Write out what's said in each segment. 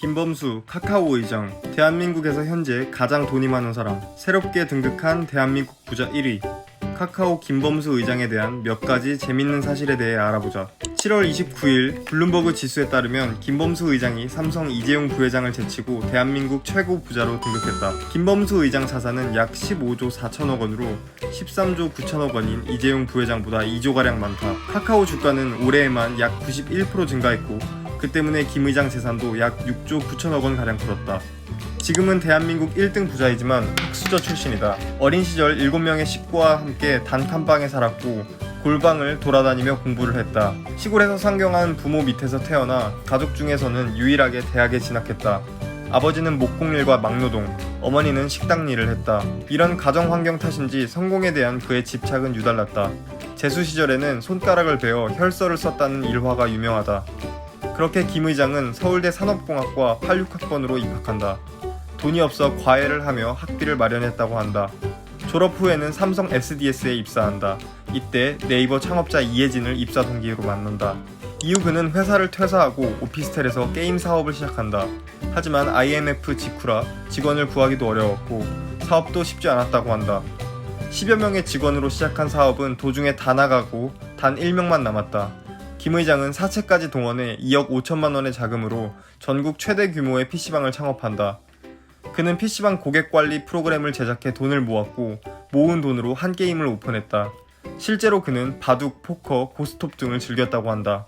김범수, 카카오 의장, 대한민국에서 현재 가장 돈이 많은 사람, 새롭게 등극한 대한민국 부자 1위, 카카오 김범수 의장에 대한 몇 가지 재밌는 사실에 대해 알아보자. 7월 29일 블룸버그 지수에 따르면 김범수 의장이 삼성 이재용 부회장을 제치고 대한민국 최고 부자로 등극했다. 김범수 의장 자산은 약 15조 4천억 원으로 13조 9천억 원인 이재용 부회장보다 2조가량 많다. 카카오 주가는 올해에만 약 91% 증가했고 그 때문에 김 의장 재산도 약 6조 9천억 원가량 불었다. 지금은 대한민국 1등 부자이지만 흑수저 출신이다. 어린 시절 7명의 식구와 함께 단칸방에 살았고 골방을 돌아다니며 공부를 했다. 시골에서 상경한 부모 밑에서 태어나 가족 중에서는 유일하게 대학에 진학했다. 아버지는 목공일과 막노동, 어머니는 식당 일을 했다. 이런 가정 환경 탓인지 성공에 대한 그의 집착은 유달났다. 재수 시절에는 손가락을 베어 혈서를 썼다는 일화가 유명하다. 그렇게 김 의장은 서울대 산업공학과 86학번으로 입학한다. 돈이 없어 과외를 하며 학비를 마련했다고 한다. 졸업 후에는 삼성 SDS에 입사한다. 이때 네이버 창업자 이해진을 입사 동기로 만난다. 이후 그는 회사를 퇴사하고 오피스텔에서 게임 사업을 시작한다. 하지만 IMF 직후라 직원을 구하기도 어려웠고 사업도 쉽지 않았다고 한다. 10여 명의 직원으로 시작한 사업은 도중에 다 나가고 단 1명만 남았다. 김 의장은 사채까지 동원해 2억 5천만 원의 자금으로 전국 최대 규모의 PC방을 창업한다. 그는 PC방 고객관리 프로그램을 제작해 돈을 모았고 모은 돈으로 한 게임을 오픈했다. 실제로 그는 바둑, 포커, 고스톱 등을 즐겼다고 한다.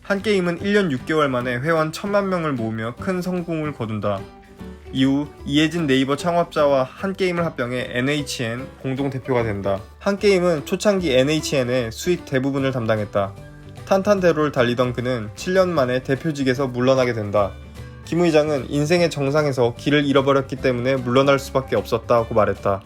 한 게임은 1년 6개월 만에 회원 1000만 명을 모으며 큰 성공을 거둔다. 이후 이해진 네이버 창업자와 한 게임을 합병해 NHN 공동대표가 된다. 한 게임은 초창기 NHN의 수익 대부분을 담당했다. 탄탄대로를 달리던 그는 7년 만에 대표직에서 물러나게 된다. 김 의장은 인생의 정상에서 길을 잃어버렸기 때문에 물러날 수밖에 없었다고 말했다.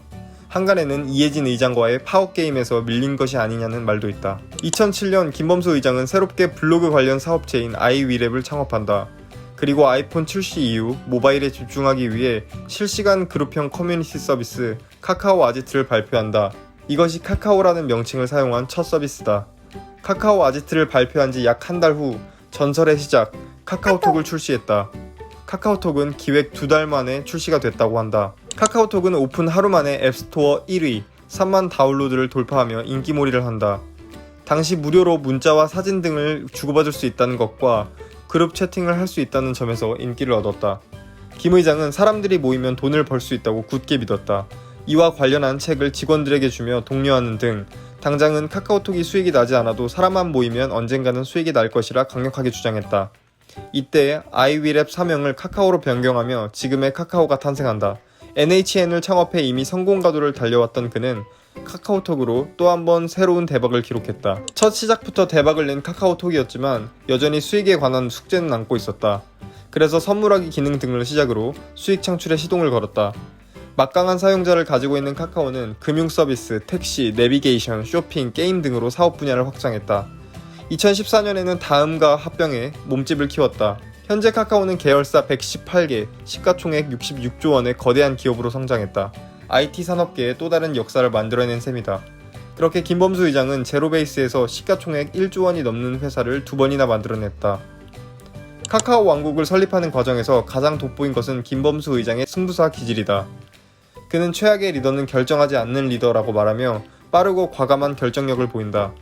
한간에는 이해진 의장과의 파워게임에서 밀린 것이 아니냐는 말도 있다. 2007년 김범수 의장은 새롭게 블로그 관련 사업체인 아이위랩을 창업한다. 그리고 아이폰 출시 이후 모바일에 집중하기 위해 실시간 그룹형 커뮤니티 서비스 카카오 아지트를 발표한다. 이것이 카카오라는 명칭을 사용한 첫 서비스다. 카카오 아지트를 발표한 지 약 한 달 후 전설의 시작 카카오톡을 출시했다. 카카오톡은 기획 2달 만에 출시가 됐다고 한다. 카카오톡은 오픈 하루 만에 앱스토어 1위, 3만 다운로드를 돌파하며 인기몰이를 한다. 당시 무료로 문자와 사진 등을 주고받을 수 있다는 것과 그룹 채팅을 할 수 있다는 점에서 인기를 얻었다. 김 의장은 사람들이 모이면 돈을 벌 수 있다고 굳게 믿었다. 이와 관련한 책을 직원들에게 주며 독려하는 등 당장은 카카오톡이 수익이 나지 않아도 사람만 모이면 언젠가는 수익이 날 것이라 강력하게 주장했다. 이때 아이위랩 사명을 카카오로 변경하며 지금의 카카오가 탄생한다. NHN을 창업해 이미 성공 가도를 달려왔던 그는 카카오톡으로 또 한 번 새로운 대박을 기록했다. 첫 시작부터 대박을 낸 카카오톡이었지만 여전히 수익에 관한 숙제는 남고 있었다. 그래서 선물하기 기능 등을 시작으로 수익 창출에 시동을 걸었다. 막강한 사용자를 가지고 있는 카카오는 금융 서비스, 택시, 내비게이션, 쇼핑, 게임 등으로 사업 분야를 확장했다. 2014년에는 다음과 합병해 몸집을 키웠다. 현재 카카오는 계열사 118개, 시가총액 66조 원의 거대한 기업으로 성장했다. IT 산업계에 또 다른 역사를 만들어낸 셈이다. 그렇게 김범수 의장은 제로베이스에서 시가총액 1조 원이 넘는 회사를 2번이나 만들어냈다. 카카오 왕국을 설립하는 과정에서 가장 돋보인 것은 김범수 의장의 승부사 기질이다. 그는 최악의 리더는 결정하지 않는 리더라고 말하며 빠르고 과감한 결정력을 보인다.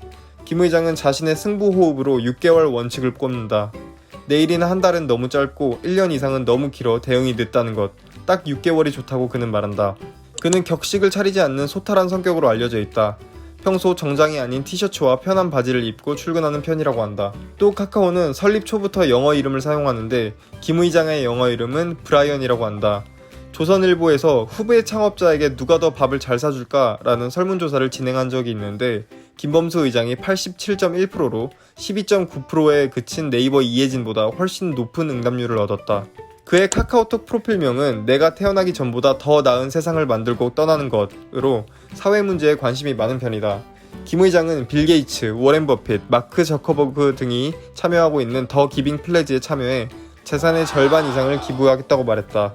김 의장은 자신의 승부 호흡으로 6개월 원칙을 꼽는다. 내일이나 한 달은 너무 짧고 1년 이상은 너무 길어 대응이 늦다는 것. 딱 6개월이 좋다고 그는 말한다. 그는 격식을 차리지 않는 소탈한 성격으로 알려져 있다. 평소 정장이 아닌 티셔츠와 편한 바지를 입고 출근하는 편이라고 한다. 또 카카오는 설립 초부터 영어 이름을 사용하는데 김 의장의 영어 이름은 브라이언이라고 한다. 조선일보에서 후배 창업자에게 누가 더 밥을 잘 사줄까? 라는 설문조사를 진행한 적이 있는데 김범수 의장이 87.1%로 12.9%에 그친 네이버 이해진보다 훨씬 높은 응답률을 얻었다. 그의 카카오톡 프로필명은 내가 태어나기 전보다 더 나은 세상을 만들고 떠나는 것으로 사회 문제에 관심이 많은 편이다. 김 의장은 빌 게이츠, 워렌 버핏, 마크 저커버그 등이 참여하고 있는 더 기빙 플래지에 참여해 재산의 절반 이상을 기부하겠다고 말했다.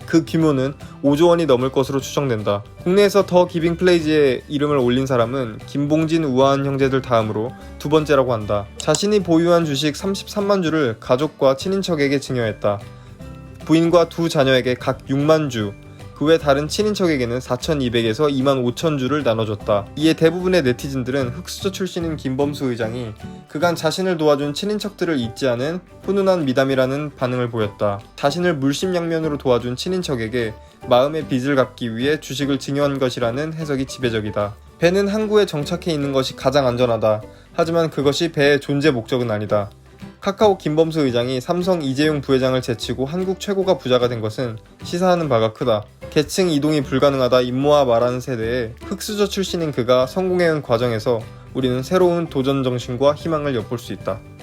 그 규모는 5조 원이 넘을 것으로 추정된다. 국내에서 더 기빙 플레이즈에 이름을 올린 사람은 김봉진, 우아한 형제들 다음으로 2번째라고 한다. 자신이 보유한 주식 33만 주를 가족과 친인척에게 증여했다. 부인과 두 자녀에게 각 6만 주, 그 외 다른 친인척에게는 4,200에서 2만 5천 주를 나눠줬다. 이에 대부분의 네티즌들은 흑수저 출신인 김범수 의장이 그간 자신을 도와준 친인척들을 잊지 않은 훈훈한 미담이라는 반응을 보였다. 자신을 물심양면으로 도와준 친인척에게 마음의 빚을 갚기 위해 주식을 증여한 것이라는 해석이 지배적이다. 배는 항구에 정착해 있는 것이 가장 안전하다. 하지만 그것이 배의 존재 목적은 아니다. 카카오 김범수 의장이 삼성 이재용 부회장을 제치고 한국 최고가 부자가 된 것은 시사하는 바가 크다. 계층 이동이 불가능하다 임모아 말하는 세대에 흑수저 출신인 그가 성공해온 과정에서 우리는 새로운 도전 정신과 희망을 엿볼 수 있다.